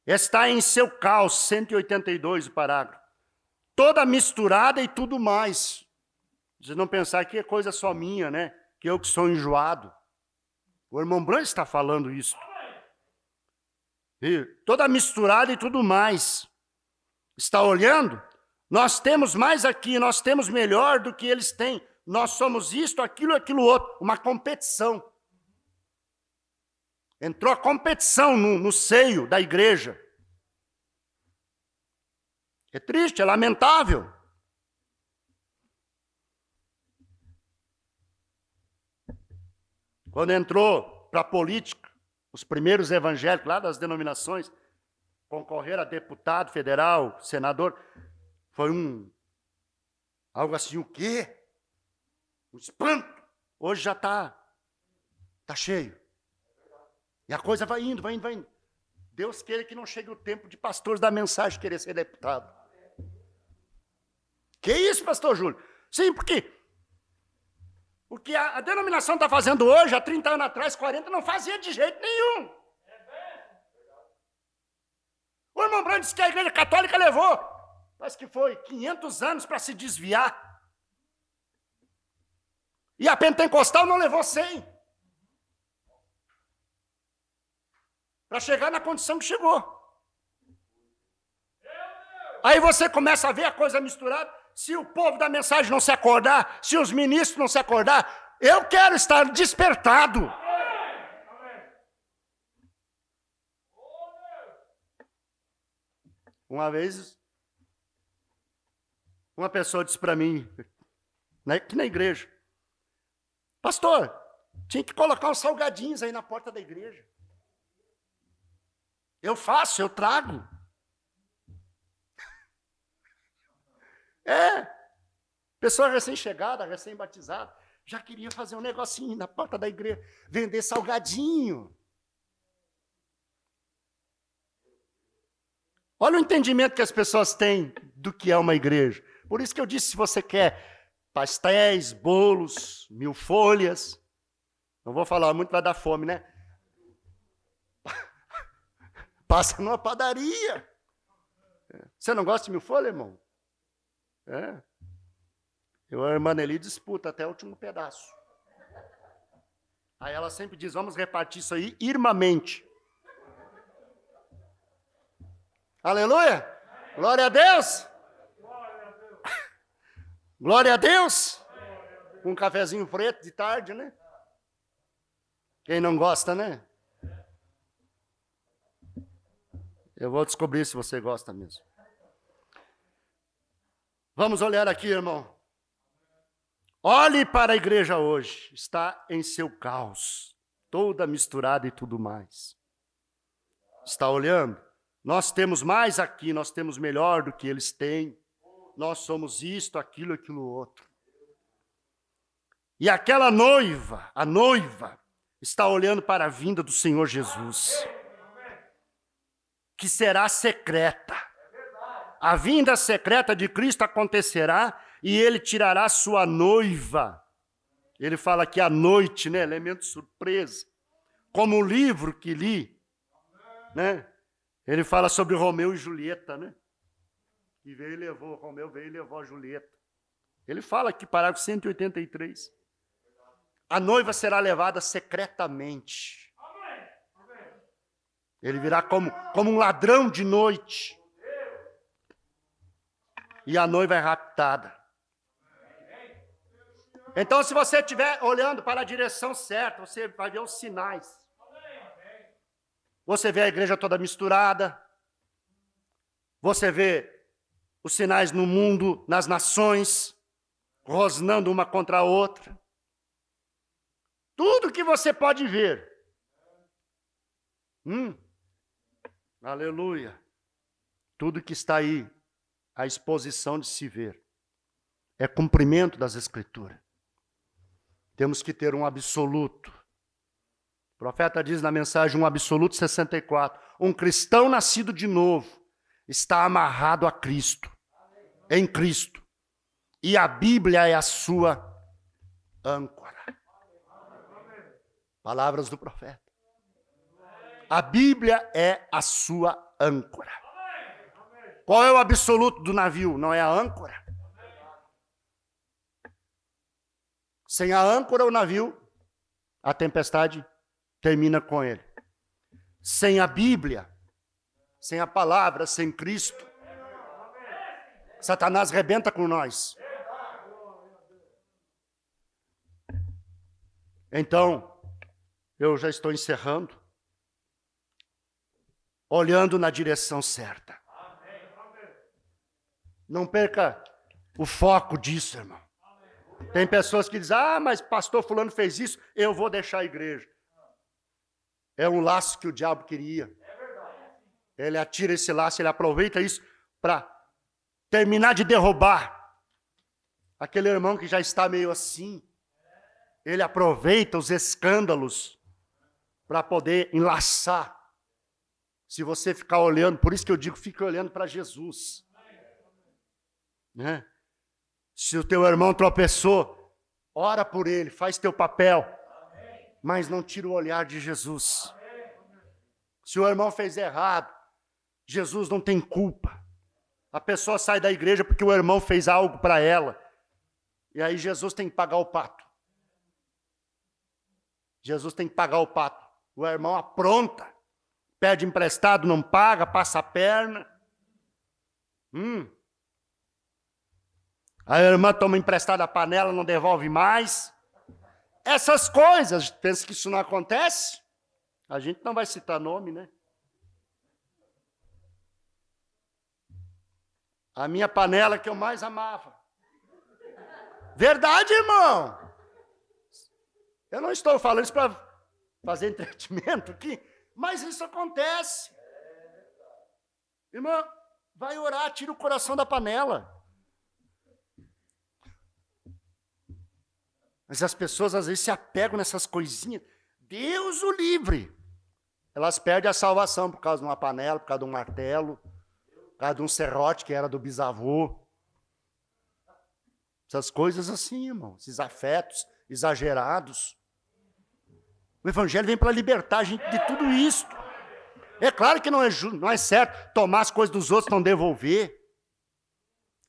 Está em seu caos, 182 o parágrafo. Toda misturada e tudo mais. Vocês não pensar que é coisa só minha, né? Que eu que sou enjoado. O irmão Branco está falando isso. E toda misturada e tudo mais. Está olhando? Nós temos mais aqui, nós temos melhor do que eles têm. Nós somos isto, aquilo outro. Uma competição. Entrou a competição no seio da igreja. É triste, é lamentável. Quando entrou para a política, os primeiros evangélicos lá das denominações concorreram a deputado federal, senador, foi algo assim, o quê? Um espanto. Hoje já está cheio. E a coisa vai indo. Deus queira que não chegue o tempo de pastores da mensagem querer ser deputado. Que isso, pastor Júlio? Sim, por quê? Porque a denominação está fazendo hoje, há 30 anos atrás, 40, não fazia de jeito nenhum. O irmão Branco disse que a igreja católica levou, parece que foi 500 anos para se desviar. E a pentecostal não levou 100. Para chegar na condição que chegou. Aí você começa a ver a coisa misturada. Se o povo da mensagem não se acordar, se os ministros não se acordar, eu quero estar despertado. Uma vez, uma pessoa disse para mim, aqui na igreja, pastor, tinha que colocar uns salgadinhos aí na porta da igreja. Eu faço, eu trago. Pessoa recém-chegada, recém-batizada, já queria fazer um negocinho na porta da igreja, vender salgadinho. Olha o entendimento que as pessoas têm do que é uma igreja. Por isso que eu disse, se você quer pastéis, bolos, 1000 folhas, não vou falar muito, vai dar fome, né? Passa numa padaria. Você não gosta de 1000 folhas, irmão? Eu e a irmã Nelly disputa até o último pedaço. Aí ela sempre diz, vamos repartir isso aí irmãmente. Aleluia! Glória a Deus! Glória a Deus! Com um cafezinho preto de tarde, né? Quem não gosta, né? Eu vou descobrir se você gosta mesmo. Vamos olhar aqui, irmão. Olhe para a igreja hoje. Está em seu caos. Toda misturada e tudo mais. Está olhando? Nós temos mais aqui, nós temos melhor do que eles têm. Nós somos isto, aquilo, aquilo outro. E aquela noiva, a noiva, está olhando para a vinda do Senhor Jesus, que será secreta. A vinda secreta de Cristo acontecerá e ele tirará sua noiva. Ele fala aqui à noite, né? Elemento surpresa. Como o livro que li, né? Ele fala sobre Romeu e Julieta, né? Que veio e levou, Romeu veio e levou a Julieta. Ele fala aqui, parágrafo 183. A noiva será levada secretamente. Ele virá como um ladrão de noite. E a noiva é raptada. Então, se você estiver olhando para a direção certa, você vai ver os sinais. Você vê a igreja toda misturada. Você vê os sinais no mundo, nas nações, rosnando uma contra a outra. Tudo que você pode ver. Aleluia. Tudo que está aí, a exposição de se ver, é cumprimento das Escrituras. Temos que ter um absoluto. O profeta diz na mensagem, um absoluto 64. Um cristão nascido de novo está amarrado a Cristo, em Cristo. E a Bíblia é a sua âncora. Palavras do profeta. A Bíblia é a sua âncora. Qual é o absoluto do navio? Não é a âncora? Sem a âncora, o navio, a tempestade termina com ele. Sem a Bíblia, sem a palavra, sem Cristo, Satanás rebenta com nós. Então, eu já estou encerrando, olhando na direção certa. Não perca o foco disso, irmão. Tem pessoas que dizem, mas pastor fulano fez isso, eu vou deixar a igreja. É um laço que o diabo queria. Ele atira esse laço, ele aproveita isso para terminar de derrubar aquele irmão que já está meio assim. Ele aproveita os escândalos para poder enlaçar. Se você ficar olhando, por isso que eu digo, fique olhando para Jesus. Né? Se o teu irmão tropeçou, ora por ele, faz teu papel, mas não tira o olhar de Jesus. Se o irmão fez errado, Jesus não tem culpa. A pessoa sai da igreja porque o irmão fez algo para ela, e aí Jesus tem que pagar o pato. Jesus tem que pagar o pato. O irmão apronta, pede emprestado, não paga, passa a perna. A irmã toma emprestada a panela, não devolve mais. Essas coisas, pensa que isso não acontece? A gente não vai citar nome, né? A minha panela que eu mais amava. Verdade, irmão. Eu não estou falando isso para fazer entretenimento aqui, mas isso acontece. Irmão, vai orar, tira o coração da panela. Mas as pessoas às vezes se apegam nessas coisinhas. Deus o livre. Elas perdem a salvação por causa de uma panela, por causa de um martelo, por causa de um serrote que era do bisavô. Essas coisas assim, irmão. Esses afetos exagerados. O evangelho vem para libertar a gente de tudo isso. É claro que não é certo tomar as coisas dos outros e não devolver.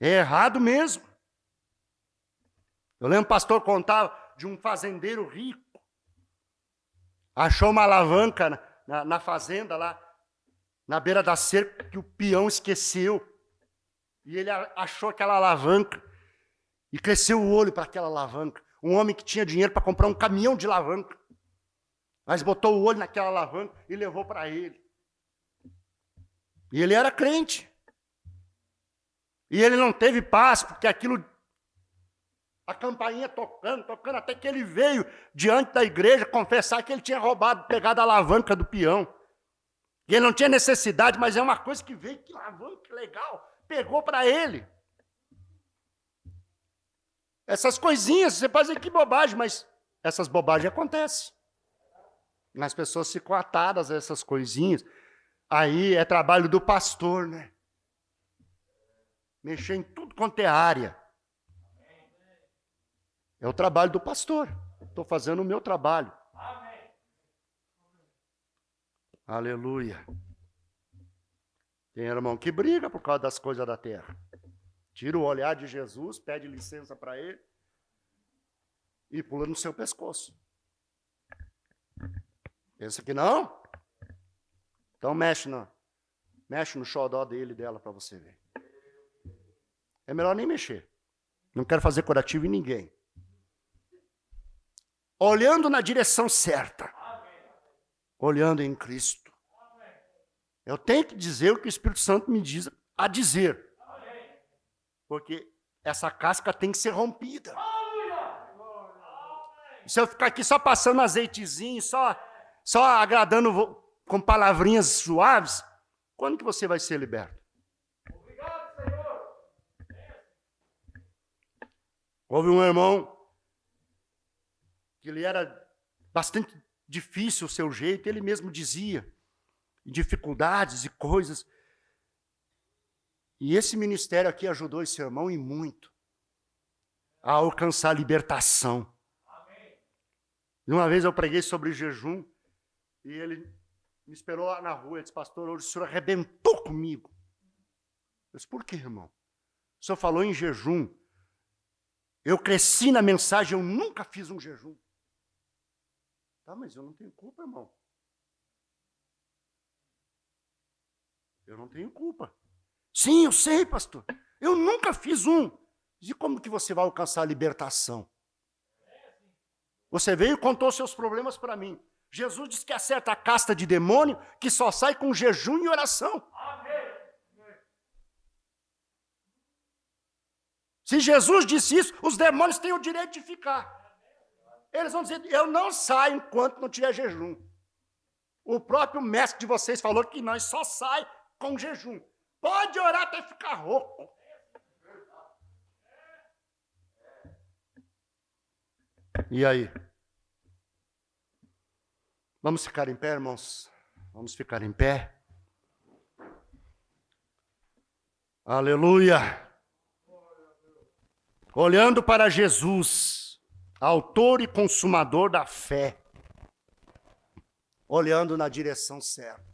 É errado mesmo. Eu lembro o pastor contava de um fazendeiro rico. Achou uma alavanca na fazenda lá, na beira da cerca, que o peão esqueceu. E ele achou aquela alavanca e cresceu o olho para aquela alavanca. Um homem que tinha dinheiro para comprar um caminhão de alavanca. Mas botou o olho naquela alavanca e levou para ele. E ele era crente. E ele não teve paz, porque aquilo... A campainha tocando, até que ele veio diante da igreja confessar que ele tinha roubado, pegado a alavanca do peão. E ele não tinha necessidade, mas é uma coisa que veio, que lavando, que legal. Pegou para ele. Essas coisinhas, você pode dizer que bobagem, mas essas bobagens acontecem. As pessoas ficam atadas a essas coisinhas. Aí é trabalho do pastor, né? Mexer em tudo quanto é área. É o trabalho do pastor. Estou fazendo o meu trabalho. Aleluia. Tem irmão que briga por causa das coisas da terra. Tira o olhar de Jesus, pede licença para ele e pula no seu pescoço. Pensa que não? Então mexe no xodó dele e dela para você ver. É melhor nem mexer. Não quero fazer curativo em ninguém. Olhando na direção certa. Olhando em Cristo. Eu tenho que dizer o que o Espírito Santo me diz a dizer. Porque essa casca tem que ser rompida. Se eu ficar aqui só passando azeitezinho, só agradando com palavrinhas suaves, quando que você vai ser liberto? Obrigado, Senhor. Houve um irmão que ele era bastante difícil o seu jeito, ele mesmo dizia, dificuldades e coisas. E esse ministério aqui ajudou esse irmão e muito a alcançar a libertação. Amém. Uma vez eu preguei sobre jejum e ele me esperou lá na rua e disse, pastor, hoje o senhor arrebentou comigo. Eu disse, por quê, irmão? O senhor falou em jejum. Eu cresci na mensagem, eu nunca fiz um jejum. Tá, mas eu não tenho culpa, irmão. Eu não tenho culpa. Sim, eu sei, pastor. Eu nunca fiz um. E como que você vai alcançar a libertação? Você veio e contou seus problemas para mim. Jesus disse que acerta a casta de demônio que só sai com jejum e oração. Se Jesus disse isso, os demônios têm o direito de ficar. Eles vão dizer, eu não saio enquanto não tiver jejum. O próprio mestre de vocês falou que nós só sai com jejum. Pode orar até ficar rouco. E aí? Vamos ficar em pé, irmãos? Vamos ficar em pé. Aleluia. Olhando para Jesus, autor e consumador da fé. Olhando na direção certa.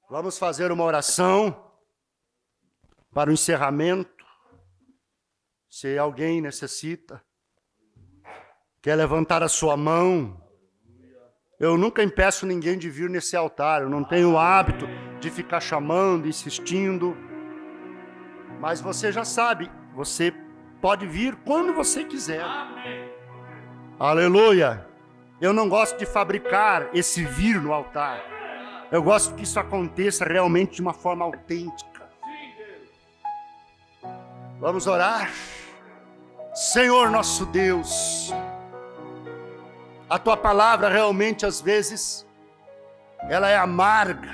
Vamos fazer uma oração para o encerramento. Se alguém necessita, quer levantar a sua mão. Eu nunca impeço ninguém de vir nesse altar. Eu não tenho o hábito de ficar chamando, insistindo. Mas você já sabe, você pode vir quando você quiser. Amém. Aleluia. Eu não gosto de fabricar esse vir no altar. Eu gosto que isso aconteça realmente de uma forma autêntica. Vamos orar. Senhor nosso Deus, a Tua palavra realmente às vezes, ela é amarga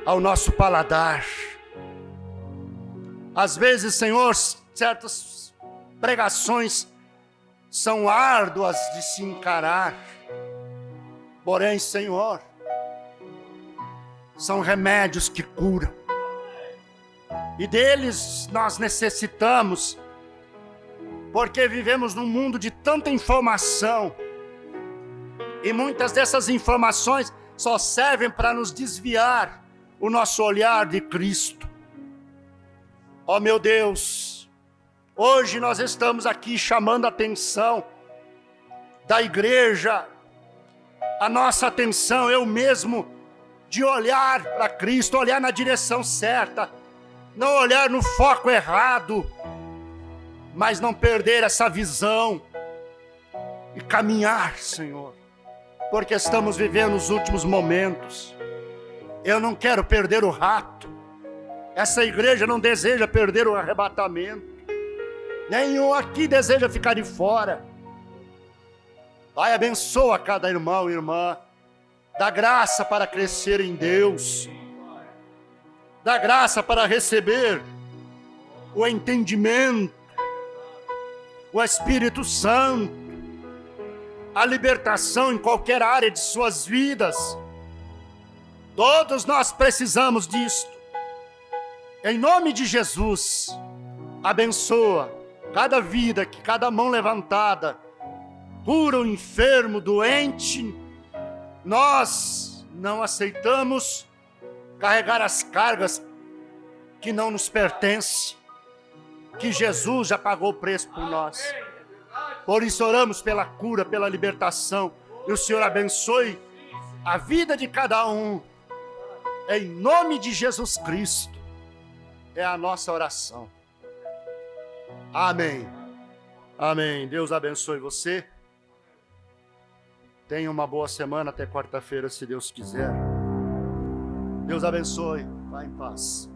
ao nosso paladar. Às vezes, Senhor, certas pregações são árduas de se encarar. Porém, Senhor, são remédios que curam. E deles nós necessitamos, porque vivemos num mundo de tanta informação. E muitas dessas informações só servem para nos desviar o nosso olhar de Cristo. Ó meu Deus, hoje nós estamos aqui chamando a atenção da igreja, a nossa atenção, eu mesmo, de olhar para Cristo, olhar na direção certa, não olhar no foco errado, mas não perder essa visão e caminhar, Senhor, porque estamos vivendo os últimos momentos. Eu não quero perder o rato. Essa igreja não deseja perder o arrebatamento. Nenhum aqui deseja ficar de fora. Pai, abençoa cada irmão e irmã. Dá graça para crescer em Deus. Dá graça para receber o entendimento, o Espírito Santo, a libertação em qualquer área de suas vidas. Todos nós precisamos disto. Em nome de Jesus, abençoa cada vida, que cada mão levantada, cura o enfermo, doente. Nós não aceitamos carregar as cargas que não nos pertencem, que Jesus já pagou o preço por nós. Por isso oramos pela cura, pela libertação, e o Senhor abençoe a vida de cada um, em nome de Jesus Cristo. É a nossa oração. Amém. Amém. Deus abençoe você. Tenha uma boa semana até quarta-feira, se Deus quiser. Deus abençoe. Vá em paz.